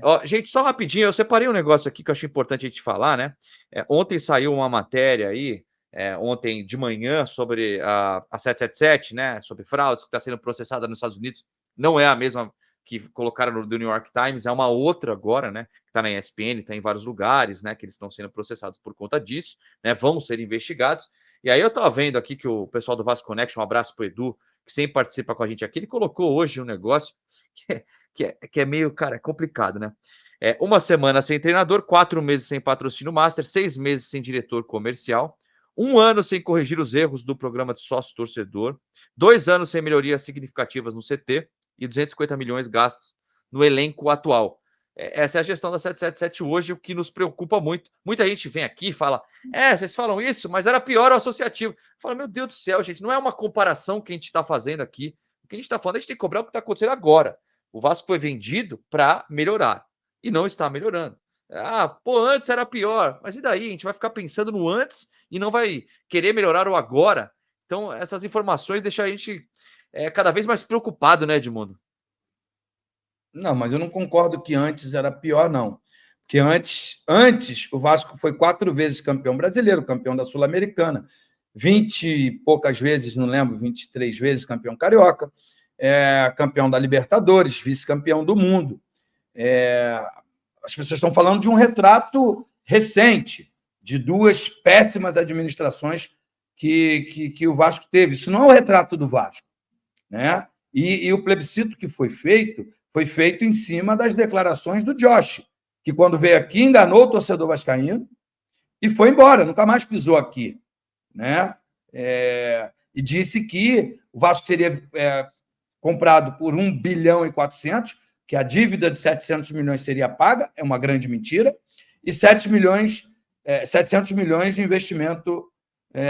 Ó, gente, só rapidinho, eu separei um negócio aqui que eu acho importante a gente falar, né? Ontem saiu uma matéria aí, ontem de manhã, sobre a 777, né? Sobre fraudes que está sendo processada nos Estados Unidos. Não é a mesma que colocaram no do New York Times, é uma outra agora, né? Que está na ESPN, está em vários lugares, né? Que eles estão sendo processados por conta disso, né? Vão ser investigados. E aí eu estava vendo aqui que o pessoal do Vasco Connection, um abraço pro Edu, que sempre participa com a gente aqui, ele colocou hoje um negócio que é meio, cara, é complicado, né? Uma semana sem treinador, 4 meses sem patrocínio master, 6 meses sem diretor comercial, 1 ano sem corrigir os erros do programa de sócio-torcedor, 2 anos sem melhorias significativas no CT e 250 milhões gastos no elenco atual. Essa é a gestão da 777 hoje, o que nos preocupa muito. Muita gente vem aqui e fala: vocês falam isso, mas era pior o associativo. Fala, meu Deus do céu, gente, não é uma comparação que a gente está fazendo aqui. O que a gente está falando, a gente tem que cobrar o que está acontecendo agora. O Vasco foi vendido para melhorar e não está melhorando. Pô, antes era pior, mas e daí? A gente vai ficar pensando no antes e não vai querer melhorar o agora. Então, essas informações deixam a gente cada vez mais preocupado, né, Edmundo? Não, mas eu não concordo que antes era pior, não. Porque antes o Vasco foi 4 vezes campeão brasileiro, campeão da Sul-Americana, 20 e poucas vezes, não lembro, 23 vezes campeão carioca, campeão da Libertadores, vice-campeão do mundo. As pessoas estão falando de um retrato recente, de 2 péssimas administrações que o Vasco teve. Isso não é o retrato do Vasco, né? E o plebiscito que foi feito em cima das declarações do Josh, que quando veio aqui enganou o torcedor vascaíno e foi embora, nunca mais pisou aqui, né? E disse que o Vasco seria comprado por 1 bilhão e 400, que a dívida de 700 milhões seria paga, é uma grande mentira, e 700 milhões de investimento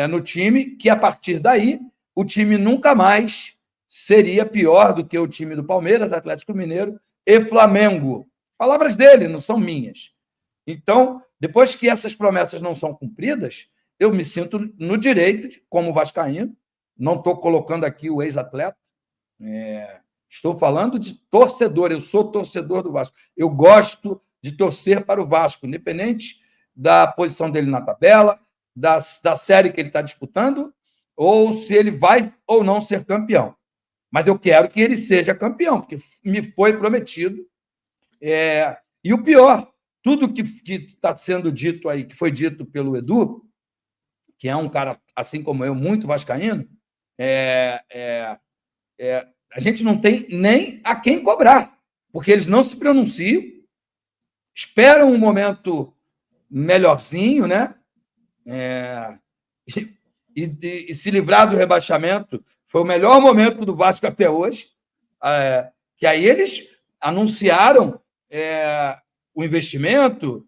no time, que a partir daí o time nunca mais seria pior do que o time do Palmeiras, Atlético Mineiro e Flamengo. Palavras dele, não são minhas. Então, depois que essas promessas não são cumpridas, eu me sinto no direito, como vascaíno, não estou colocando aqui o ex-atleta, estou falando de torcedor, eu sou torcedor do Vasco. Eu gosto de torcer para o Vasco, independente da posição dele na tabela, da série que ele está disputando, ou se ele vai ou não ser campeão. Mas eu quero que ele seja campeão, porque me foi prometido. E o pior, tudo que está sendo dito aí, que foi dito pelo Edu, que é um cara, assim como eu, muito vascaíno, a gente não tem nem a quem cobrar, porque eles não se pronunciam, esperam um momento melhorzinho, né? E se livrar do rebaixamento foi o melhor momento do Vasco até hoje, que aí eles anunciaram o investimento,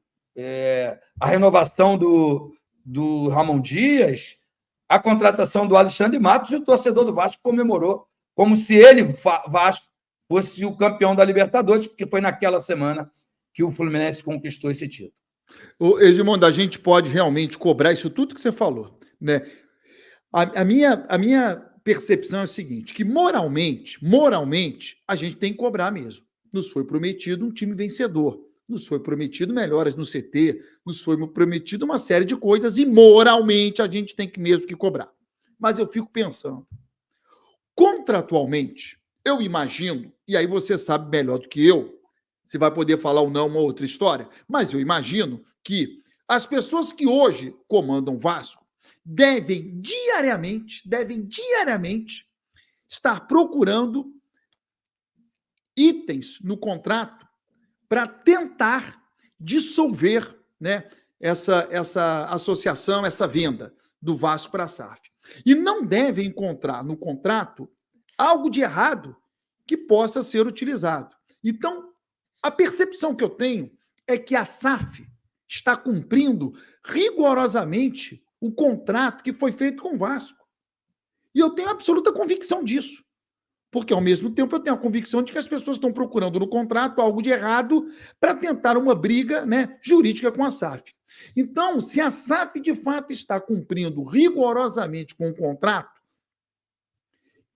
a renovação do Ramon Dias, a contratação do Alexandre Matos, e o torcedor do Vasco comemorou, como se ele, Vasco, fosse o campeão da Libertadores, porque foi naquela semana que o Fluminense conquistou esse título. Edmundo, a gente pode realmente cobrar isso tudo que você falou, né? A minha percepção é o seguinte, que moralmente, a gente tem que cobrar mesmo. Nos foi prometido um time vencedor, nos foi prometido melhoras no CT, nos foi prometido uma série de coisas e moralmente a gente tem que mesmo que cobrar. Mas eu fico pensando, contratualmente, eu imagino, e aí você sabe melhor do que eu, você vai poder falar ou não uma outra história, mas eu imagino que as pessoas que hoje comandam o Vasco devem diariamente estar procurando itens no contrato para tentar dissolver, né, essa associação, essa venda do Vasco para a SAF. E não devem encontrar no contrato algo de errado que possa ser utilizado. Então, a percepção que eu tenho é que a SAF está cumprindo rigorosamente o contrato que foi feito com o Vasco. E eu tenho absoluta convicção disso. Porque, ao mesmo tempo, eu tenho a convicção de que as pessoas estão procurando no contrato algo de errado para tentar uma briga, né, jurídica com a SAF. Então, se a SAF, de fato, está cumprindo rigorosamente com o contrato,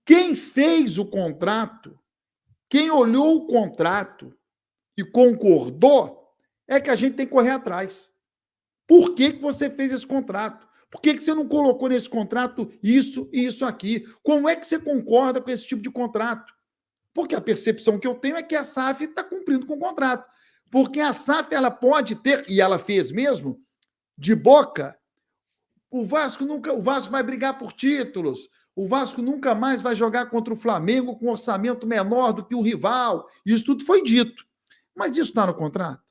quem fez o contrato, quem olhou o contrato e concordou, é que a gente tem que correr atrás. Por que você fez esse contrato? Por que você não colocou nesse contrato isso e isso aqui? Como é que você concorda com esse tipo de contrato? Porque a percepção que eu tenho é que a SAF está cumprindo com o contrato. Porque a SAF ela pode ter, e ela fez mesmo, de boca, o Vasco vai brigar por títulos, o Vasco nunca mais vai jogar contra o Flamengo com um orçamento menor do que o rival. Isso tudo foi dito. Mas isso está no contrato?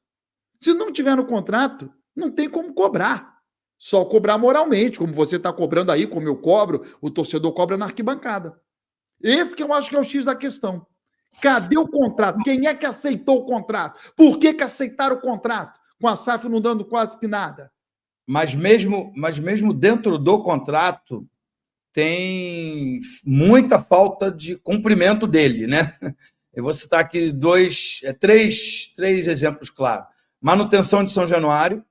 Se não tiver no contrato, não tem como cobrar. Só cobrar moralmente, como você está cobrando aí, como eu cobro, o torcedor cobra na arquibancada. Esse que eu acho que é o X da questão. Cadê o contrato? Quem é que aceitou o contrato? Por que aceitaram o contrato? Com a SAF não dando quase que nada. Mas mesmo dentro do contrato, tem muita falta de cumprimento dele, né? Eu vou citar aqui três exemplos claros. Manutenção de São Januário,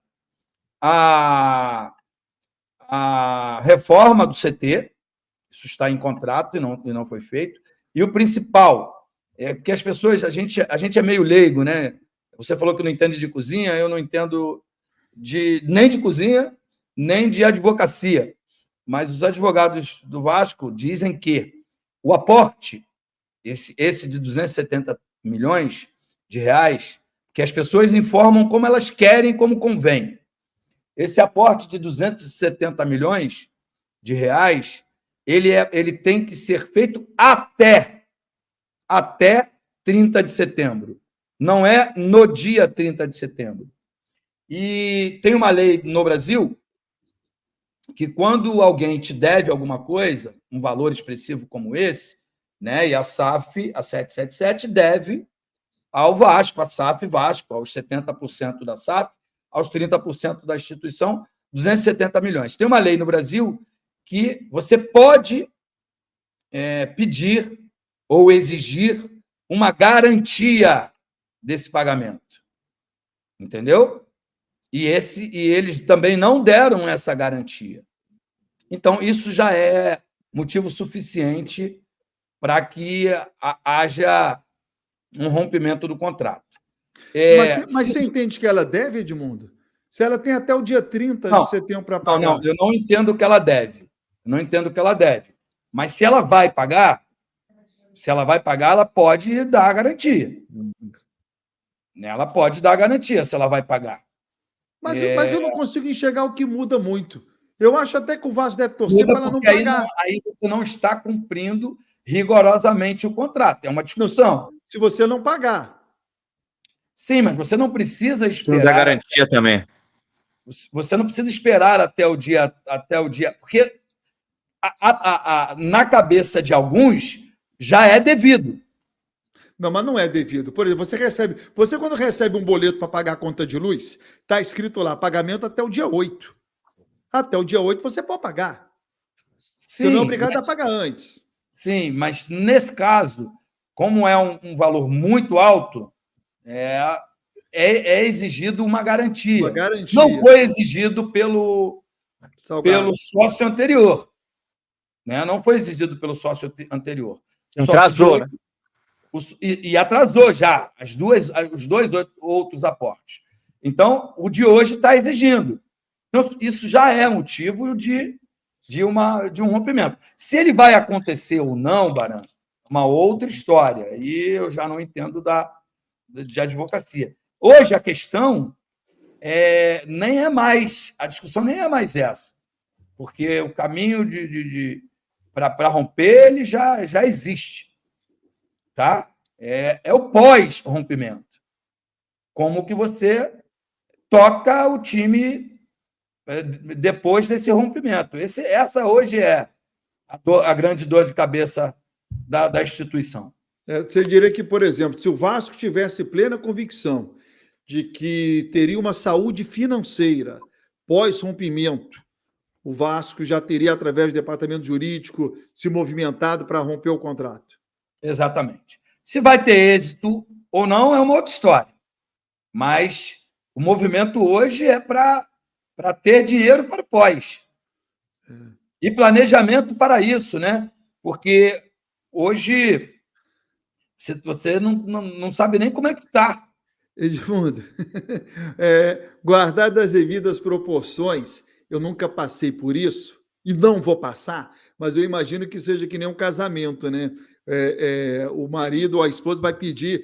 a reforma do CT, isso está em contrato e não foi feito. E o principal é que as pessoas, a gente é meio leigo, né? Você falou que não entende de cozinha, eu não entendo nem de cozinha, nem de advocacia. Mas os advogados do Vasco dizem que o aporte, esse de 270 milhões de reais, que as pessoas informam como elas querem, como convém. Esse aporte de 270 milhões de reais, ele tem que ser feito até 30 de setembro. Não é no dia 30 de setembro. E tem uma lei no Brasil que quando alguém te deve alguma coisa, um valor expressivo como esse, né, e a SAF, a 777, deve ao Vasco, a SAF Vasco, aos 70% da SAF, aos 30% da instituição, 270 milhões. Tem uma lei no Brasil que você pode pedir ou exigir uma garantia desse pagamento. Entendeu? E eles também não deram essa garantia. Então, isso já é motivo suficiente para que haja um rompimento do contrato. Mas você entende que ela deve, Edmundo? Se ela tem até o dia 30 de setembro para pagar. Não, eu não entendo que ela deve. Mas se ela vai pagar, ela pode dar a garantia. Ela pode dar a garantia se ela vai pagar. Mas eu não consigo enxergar o que muda muito. Eu acho até que o Vasco deve torcer para ela não pagar. Aí você não está cumprindo rigorosamente o contrato. É uma discussão. Se você não pagar. Sim, mas você não precisa esperar. Não dá garantia também. Você não precisa esperar até o dia. Porque na cabeça de alguns já é devido. Não, mas não é devido. Por exemplo, você quando recebe um boleto para pagar a conta de luz, está escrito lá, pagamento até o dia 8. Até o dia 8 você pode pagar. Sim, você não é obrigado a pagar antes. Sim, mas nesse caso, como é um valor muito alto, é exigido uma garantia. Uma garantia. Não foi exigido pelo sócio anterior. Né? Não foi exigido pelo sócio anterior. Atrasou, né? E atrasou já os dois outros aportes. Então, o de hoje está exigindo. Então, isso já é motivo de um rompimento. Se ele vai acontecer ou não, Baran, uma outra história. E eu já não entendo de advocacia. Hoje, a questão nem é mais... A discussão nem é mais essa. Porque o caminho para romper, ele já existe. Tá? É o pós-rompimento. Como que você toca o time depois desse rompimento. Essa hoje é a grande dor de cabeça da instituição. Você diria que, por exemplo, se o Vasco tivesse plena convicção de que teria uma saúde financeira pós-rompimento, o Vasco já teria, através do departamento jurídico, se movimentado para romper o contrato. Exatamente. Se vai ter êxito ou não é uma outra história. Mas o movimento hoje é para ter dinheiro para o pós. E planejamento para isso, né? Porque hoje você não sabe nem como é que está. Edmundo, guardado as devidas proporções, eu nunca passei por isso e não vou passar, mas eu imagino que seja que nem um casamento, né? O marido ou a esposa vai pedir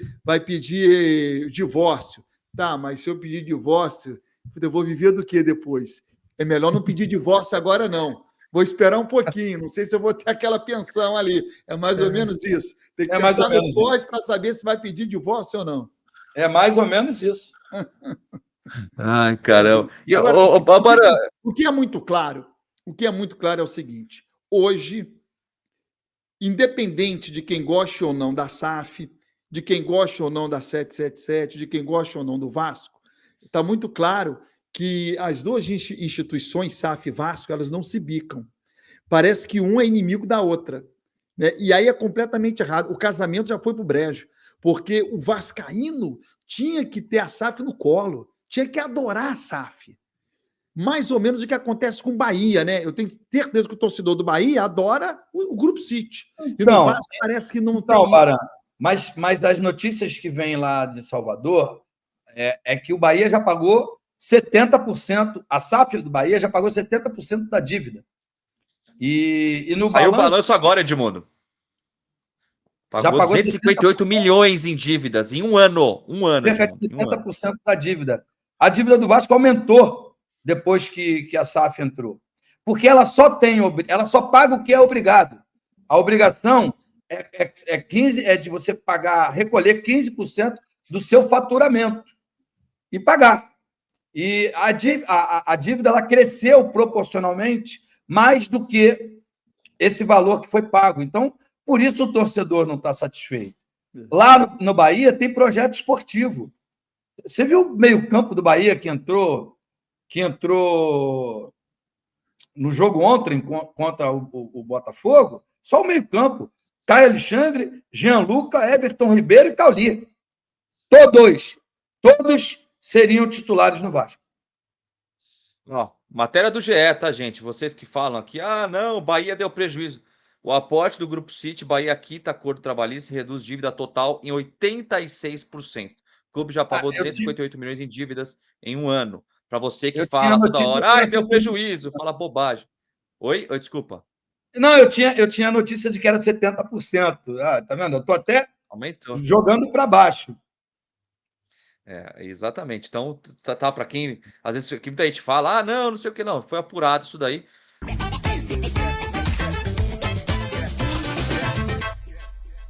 divórcio. Tá, mas se eu pedir divórcio, eu vou viver do que depois? É melhor não pedir divórcio agora, não. Vou esperar um pouquinho, não sei se eu vou ter aquela pensão ali. É mais ou menos isso. Tem que pensar depois para saber se vai pedir divórcio ou não. É mais ou menos isso. Ai, caramba. E, Agora, agora... o que é muito claro é o seguinte: hoje, independente de quem goste ou não da SAF, de quem goste ou não da 777, de quem goste ou não do Vasco, está muito claro que as duas instituições, SAF e Vasco, elas não se bicam. Parece que um é inimigo da outra, né? E aí é completamente errado. O casamento já foi para o brejo, porque o vascaíno tinha que ter a SAF no colo, tinha que adorar a SAF. Mais ou menos o que acontece com o Bahia, né? Eu tenho certeza que o torcedor do Bahia adora o Grupo City. E no Vasco parece que não tem Baran, mas das notícias que vêm lá de Salvador, é que o Bahia já pagou 70%, a SAF do Bahia já pagou 70% da dívida. E no Saiu o balanço agora, Edmundo. Pagou 258 milhões em dívidas em um ano. Cerca de 70% da dívida. A dívida do Vasco aumentou depois que a SAF entrou. Porque ela só paga o que é obrigado. A obrigação é de você recolher 15% do seu faturamento e pagar. E a dívida ela cresceu proporcionalmente mais do que esse valor que foi pago. Então, por isso o torcedor não está satisfeito. Lá no Bahia tem projeto esportivo. Você viu o meio-campo do Bahia que entrou no jogo ontem contra o Botafogo? Só o meio-campo. Caio Alexandre, Gianluca, Everton Ribeiro e Cauli. Todos seriam titulares no Vasco. Ó, matéria do GE, tá, gente? Vocês que falam aqui, não, Bahia deu prejuízo. O aporte do Grupo City, Bahia quita acordo trabalhista e reduz dívida total em 86%. O clube já pagou 258 milhões em dívidas em um ano. Para você que fala toda hora, deu prejuízo, fala bobagem. Oi, desculpa. Não, eu tinha a notícia de que era 70%. Tá vendo? Eu tô até jogando para baixo. Exatamente. Então, tá para quem às vezes muita gente fala, não sei o que, não. Foi apurado isso daí.